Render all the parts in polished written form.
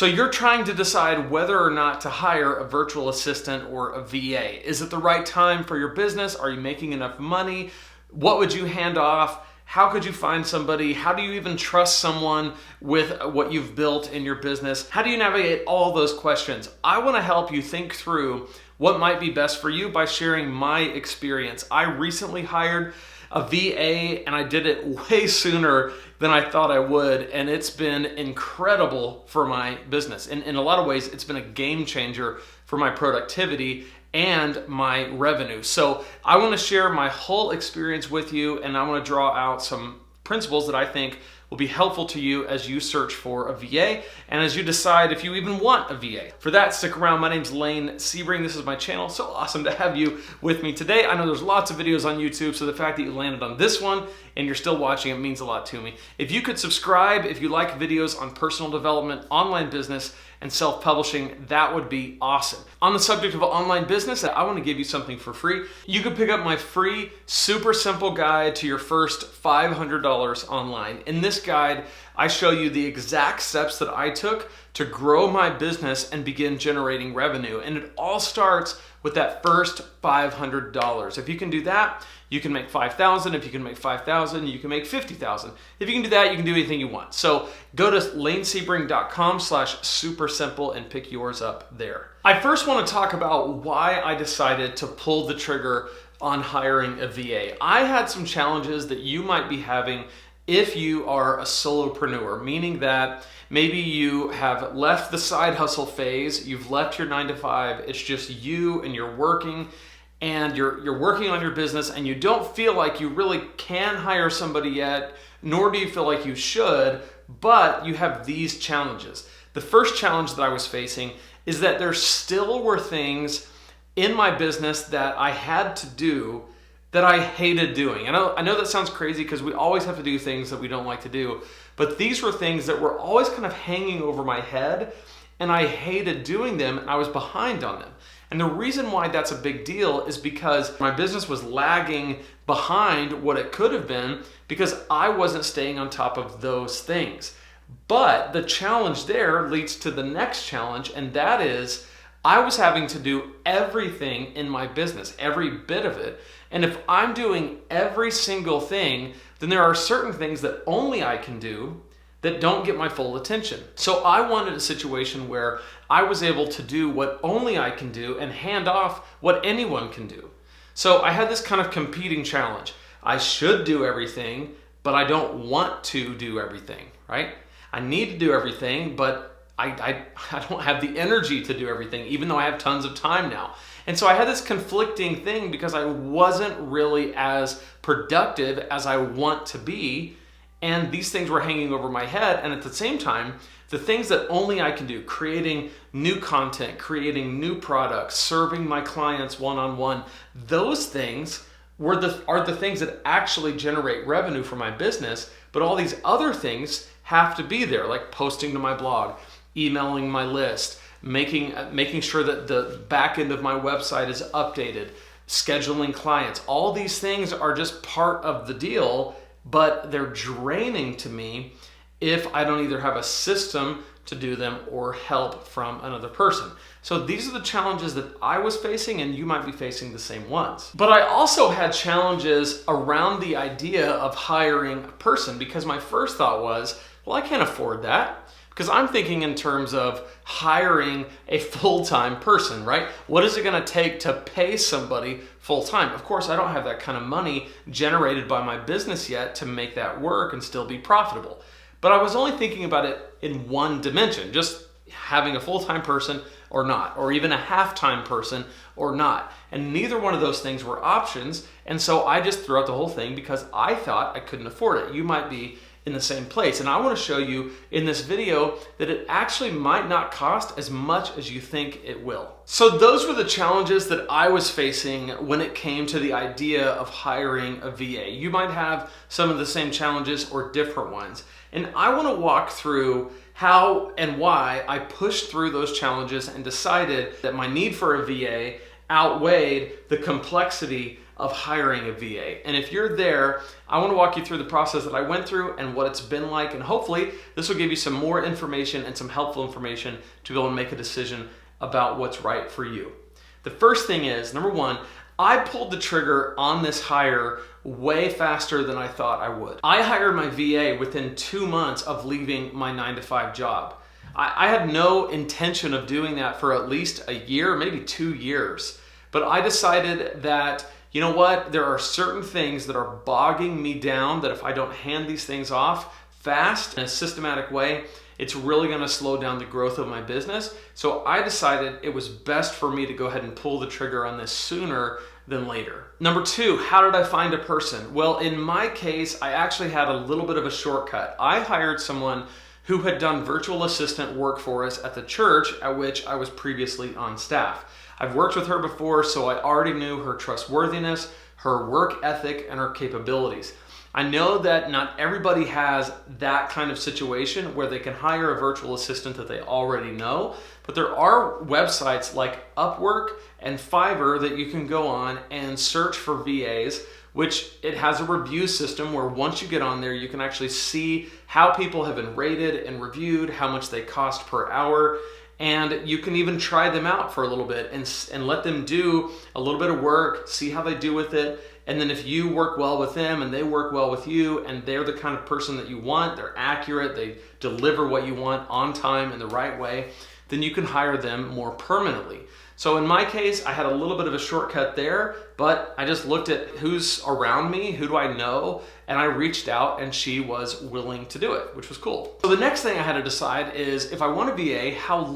So you're trying to decide whether or not to hire a virtual assistant or a VA. Is it the right time for your business? Are you making enough money? What would you hand off? How could you find somebody? How do you even trust someone with what you've built in your business? How do you navigate all those questions? I want to help you think through what might be best for you by sharing my experience. I recently hired a VA and I did it way sooner than I thought I would, and it's been incredible for my business. In a lot of ways, it's been a game changer for my productivity and my revenue. So I want to share my whole experience with you, and I want to draw out some principles that I think will be helpful to you as you search for a VA and as you decide if you even want a VA. For that, stick around. My name's Lane Sebring. This is my channel. So awesome to have you with me today. I know there's lots of videos on YouTube, so the fact that you landed on this one and you're still watching, it means a lot to me. If you could subscribe, if you like videos on personal development, online business, and self-publishing, that would be awesome. On the subject of online business, I want to give you something for free. You can pick up my free, super simple guide to your first $500 online. In this guide, I show you the exact steps that I took to grow my business and begin generating revenue. And it all starts with that first $500. If you can do that, you can make $5,000. If you can make $5,000, you can make $50,000. If you can do that, you can do anything you want. So go to lanesebring.com/supersimple and pick yours up there. I first want to talk about why I decided to pull the trigger on hiring a VA. I had some challenges that you might be having if you are a solopreneur, meaning that maybe you have left the side hustle phase, you've left your 9-to-5, it's just you and you're working, and you're working on your business and you don't feel like you really can hire somebody yet, nor do you feel like you should, but you have these challenges. The first challenge that I was facing is that there still were things in my business that I had to do that I hated doing. I know that sounds crazy because we always have to do things that we don't like to do, but these were things that were always kind of hanging over my head and I hated doing them and I was behind on them. And the reason why that's a big deal is because my business was lagging behind what it could have been because I wasn't staying on top of those things. But the challenge there leads to the next challenge, and that is I was having to do everything in my business, every bit of it. And if I'm doing every single thing, then there are certain things that only I can do that don't get my full attention. So I wanted a situation where I was able to do what only I can do and hand off what anyone can do. So I had this kind of competing challenge. I should do everything, but I don't want to do everything, right? I need to do everything, but I don't have the energy to do everything, even though I have tons of time now. And so I had this conflicting thing because I wasn't really as productive as I want to be. And these things were hanging over my head. And at the same time, the things that only I can do, creating new content, creating new products, serving my clients one-on-one, those things are the things that actually generate revenue for my business. But all these other things have to be there, like posting to my blog, emailing my list, making sure that the back end of my website is updated, scheduling clients. All these things are just part of the deal, but they're draining to me if I don't either have a system to do them or help from another person. So these are the challenges that I was facing, and you might be facing the same ones. But I also had challenges around the idea of hiring a person because my first thought was, well, I can't afford that. Because I'm thinking in terms of hiring a full-time person, right? What is it going to take to pay somebody full-time? Of course, I don't have that kind of money generated by my business yet to make that work and still be profitable. But I was only thinking about it in one dimension, just having a full-time person or not, or even a half-time person or not. And neither one of those things were options. And so I just threw out the whole thing because I thought I couldn't afford it. You might be in the same place. And I want to show you in this video that it actually might not cost as much as you think it will. So those were the challenges that I was facing when it came to the idea of hiring a VA. You might have some of the same challenges or different ones. And I want to walk through how and why I pushed through those challenges and decided that my need for a VA outweighed the complexity of hiring a VA. And if you're there, I want to walk you through the process that I went through and what it's been like. And hopefully this will give you some more information and some helpful information to be able to make a decision about what's right for you. The first thing is, number one, I pulled the trigger on this hire way faster than I thought I would. I hired my VA within 2 months of leaving my 9-to-5 job. I had no intention of doing that for at least a year, maybe 2 years. But I decided that, you know what, there are certain things that are bogging me down that if I don't hand these things off fast in a systematic way, it's really going to slow down the growth of my business. So I decided it was best for me to go ahead and pull the trigger on this sooner than later. Number two, how did I find a person? Well, in my case, I actually had a little bit of a shortcut. I hired someone who had done virtual assistant work for us at the church at which I was previously on staff. I've worked with her before, so I already knew her trustworthiness, her work ethic, and her capabilities. I know that not everybody has that kind of situation where they can hire a virtual assistant that they already know, but there are websites like Upwork and Fiverr that you can go on and search for VAs, which it has a review system where once you get on there, you can actually see how people have been rated and reviewed, how much they cost per hour, and you can even try them out for a little bit and let them do a little bit of work, see how they do with it. And then if you work well with them and they work well with you and they're the kind of person that you want, they're accurate, they deliver what you want on time in the right way, then you can hire them more permanently. So in my case, I had a little bit of a shortcut there, but I just looked at who's around me, who do I know, and I reached out and she was willing to do it, which was cool. So the next thing I had to decide is if I want a VA, how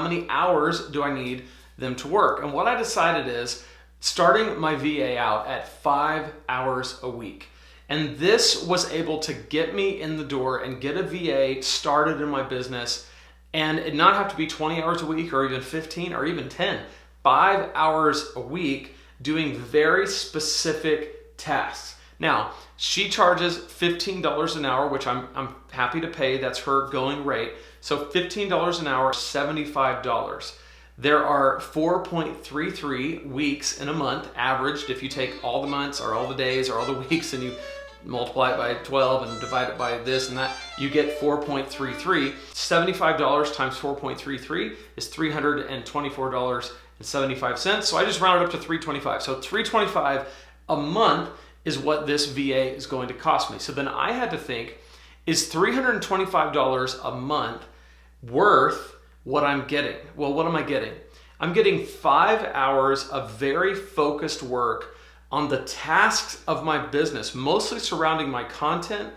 many hours do I need them to work? And what I decided is starting my VA out at 5 hours a week. And this was able to get me in the door and get a VA started in my business and it not have to be 20 hours a week or even 15 or even 10. 5 hours a week doing very specific tasks. Now, she charges $15 an hour, which I'm happy to pay. That's her going rate. So $15 an hour, $75. There are 4.33 weeks in a month averaged. If you take all the months or all the days or all the weeks and you multiply it by 12 and divide it by this and that, you get 4.33. $75 times 4.33 is $324.75. So I just rounded up to $325. So $325 a month is what this VA is going to cost me. So then I had to think, is $325 a month worth what I'm getting? Well, what am I getting? I'm getting 5 hours of very focused work on the tasks of my business, mostly surrounding my content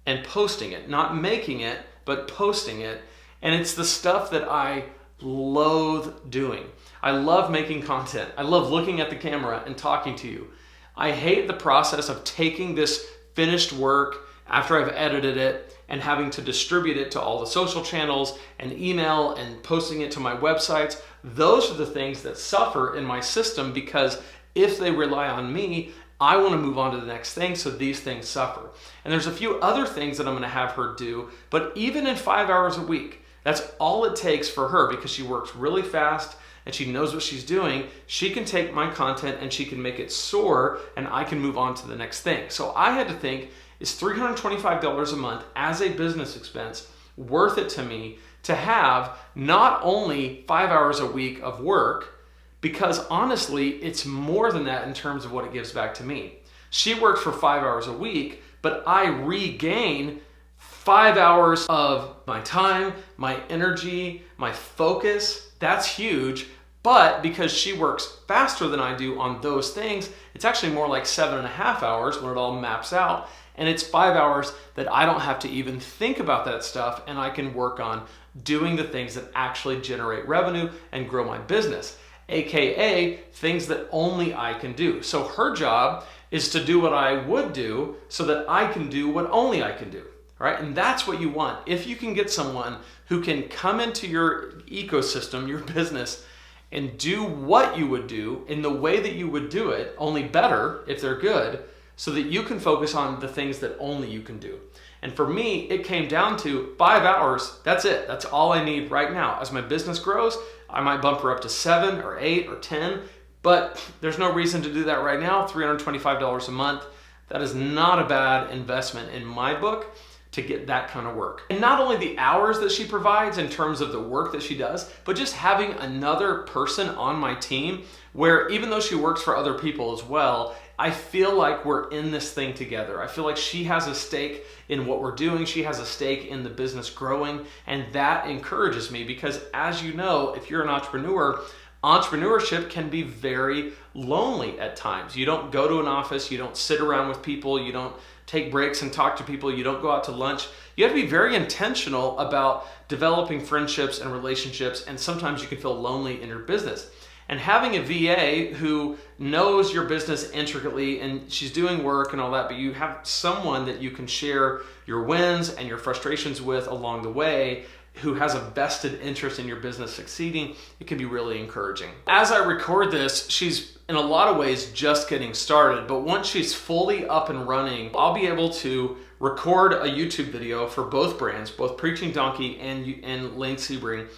and posting it, not making it, but posting it. And it's the stuff that I loathe doing. I love making content. I love looking at the camera and talking to you. I hate the process of taking this finished work after I've edited it and having to distribute it to all the social channels and email and posting it to my websites. Those are the things that suffer in my system because if they rely on me, I want to move on to the next thing, so these things suffer. And there's a few other things that I'm going to have her do, but even in 5 hours a week, that's all it takes for her because she works really fast and she knows what she's doing. She can take my content and she can make it soar and I can move on to the next thing. So I had to think, is $325 a month as a business expense worth it to me to have not only 5 hours a week of work, because honestly, it's more than that in terms of what it gives back to me. She works for 5 hours a week, but I regain 5 hours of my time, my energy, my focus. That's huge. But because she works faster than I do on those things, it's actually more like 7.5 hours when it all maps out. And it's 5 hours that I don't have to even think about that stuff and I can work on doing the things that actually generate revenue and grow my business. AKA things that only I can do. So her job is to do what I would do so that I can do what only I can do. Right? And that's what you want. If you can get someone who can come into your ecosystem, your business, and do what you would do in the way that you would do it, only better if they're good, so that you can focus on the things that only you can do. And for me, it came down to 5 hours. That's it. That's all I need right now. As my business grows, I might bump her up to 7 or 8 or 10. But there's no reason to do that right now. $325 a month. That is not a bad investment in my book to get that kind of work. And not only the hours that she provides in terms of the work that she does, but just having another person on my team where even though she works for other people as well, I feel like we're in this thing together. I feel like she has a stake in what we're doing. She has a stake in the business growing, and that encourages me because, as you know, if you're an entrepreneur, entrepreneurship can be very lonely at times. You don't go to an office, you don't sit around with people, you don't take breaks and talk to people, you don't go out to lunch. You have to be very intentional about developing friendships and relationships, and sometimes you can feel lonely in your business. And having a VA who knows your business intricately and she's doing work and all that, but you have someone that you can share your wins and your frustrations with along the way, who has a vested interest in your business succeeding, it can be really encouraging. As I record this, she's in a lot of ways just getting started, but once she's fully up and running, I'll be able to record a YouTube video for both brands, both Preaching Donkey and Lane Sebring,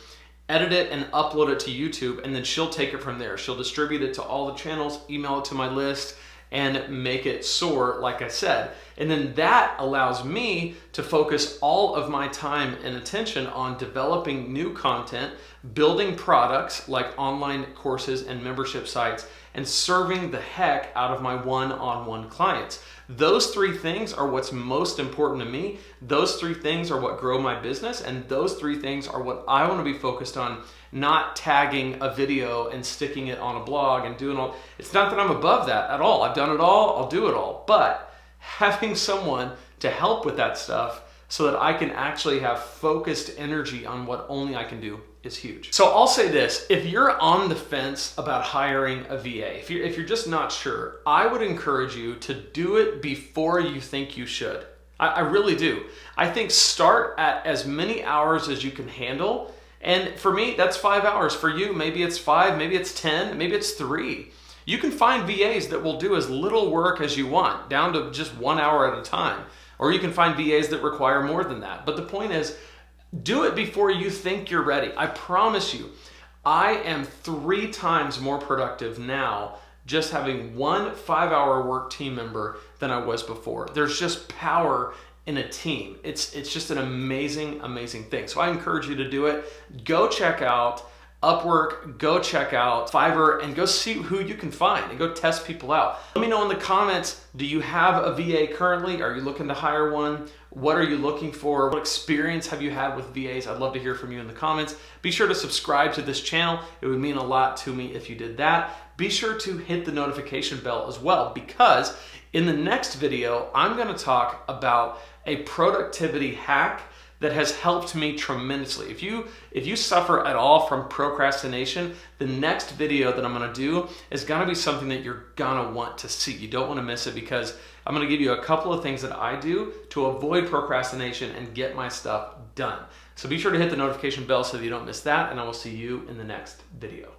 edit it and upload it to YouTube, and then she'll take it from there. She'll distribute it to all the channels, email it to my list, and make it soar, like I said. And then that allows me to focus all of my time and attention on developing new content, building products like online courses and membership sites, and serving the heck out of my one-on-one clients. Those three things are what's most important to me. Those three things are what grow my business, and those three things are what I want to be focused on, not tagging a video and sticking it on a blog and doing all. It's not that I'm above that at all. I've done it all, I'll do it all. But having someone to help with that stuff so that I can actually have focused energy on what only I can do is huge. So I'll say this, if you're on the fence about hiring a VA, if you're just not sure, I would encourage you to do it before you think you should. I really do. I think start at as many hours as you can handle. And for me, that's 5 hours. For you, maybe it's 5, maybe it's 10, maybe it's 3. You can find VAs that will do as little work as you want, down to just 1 hour at a time. Or you can find VAs that require more than that. But the point is, do it before you think you're ready. I promise you, I am 3 times more productive now just having one 5-hour work team member than I was before. There's just power in a team. It's just an amazing, amazing thing. So I encourage you to do it. Go check out Upwork, go check out Fiverr, and go see who you can find and go test people out. Let me know in the comments, do you have a VA currently? Are you looking to hire one? What are you looking for? What experience have you had with VAs? I'd love to hear from you in the comments. Be sure to subscribe to this channel. It would mean a lot to me if you did that. Be sure to hit the notification bell as well, because in the next video, I'm gonna talk about a productivity hack that has helped me tremendously. If you suffer at all from procrastination, the next video that I'm gonna do is gonna be something that you're gonna want to see. You don't wanna miss it, because I'm gonna give you a couple of things that I do to avoid procrastination and get my stuff done. So be sure to hit the notification bell so that you don't miss that, and I will see you in the next video.